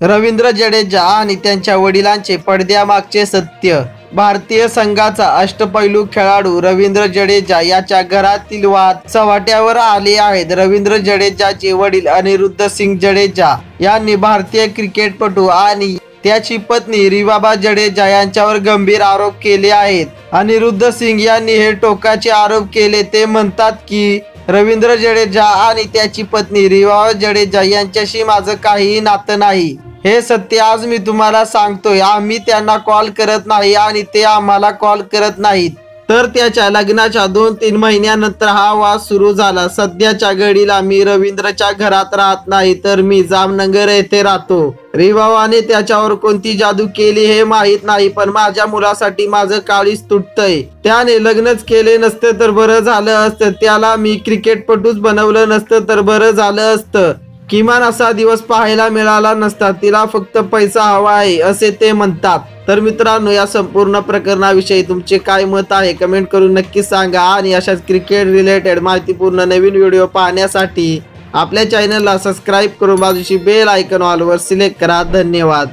रवींद्र जडेजा आणि त्यांच्या वडिलांचे पडद्यामागचे सत्य। भारतीय संघाचा अष्टपैलू खेळाडू रवींद्र जडेजा याच्या घरातील वाद चव्हाट्यावर आले आहेत। रवींद्र जडेजाचे वडील अनिरुद्ध सिंग जडेजा यांनी भारतीय क्रिकेटपटू आणि त्याची पत्नी रिवाबा जडेजा यांच्यावर गंभीर आरोप केले आहेत। अनिरुद्ध सिंग यांनी हे टोकाचे आरोप केले। ते म्हणतात की रवींद्र जडेजा आणि त्याची पत्नी रिवाबा जडेजा यांच्याशी माझं काहीही नातं नाही। हे सत्य आज मी तुम्हाला सांगतोय। आम्ही त्यांना कॉल करत नाही आणि ते आम्हाला कॉल करत नाहीत। तर त्याच्या लग्नाच्या 2-3 महिन्यानंतर हा वाद सुरू झाला। सध्याच्या घडीला मी रवींद्रच्या घरात राहत नाही, तर मी जामनगर येथे राहतो। रिवाबाने त्याच्यावर कोणती जादू केली हे माहित नाही, पण माझ्या मुलासाठी माझं काळीज तुटतंय। त्याने लग्नच केले नसते तर बरं झालं असतं। त्याला मी क्रिकेटपटूच बनवलं नसतं तर बरं झालं असतं। किमान असा दिवस पाहायला मिळाला नसता। तिला फक्त पैसा हवा आहे असे ते म्हणतात। तर मित्रांनो, या संपूर्ण प्रकरणाविषयी तुमचे काय मत आहे कमेंट करून नक्की सांगा। आणि अशाच क्रिकेट रिलेटेड माहितीपूर्ण नवीन व्हिडिओ पाहण्यासाठी आपल्या चॅनलला सबस्क्राईब करून बाजूची बेल आयकॉन ऑल वर सिलेक्ट करा। धन्यवाद।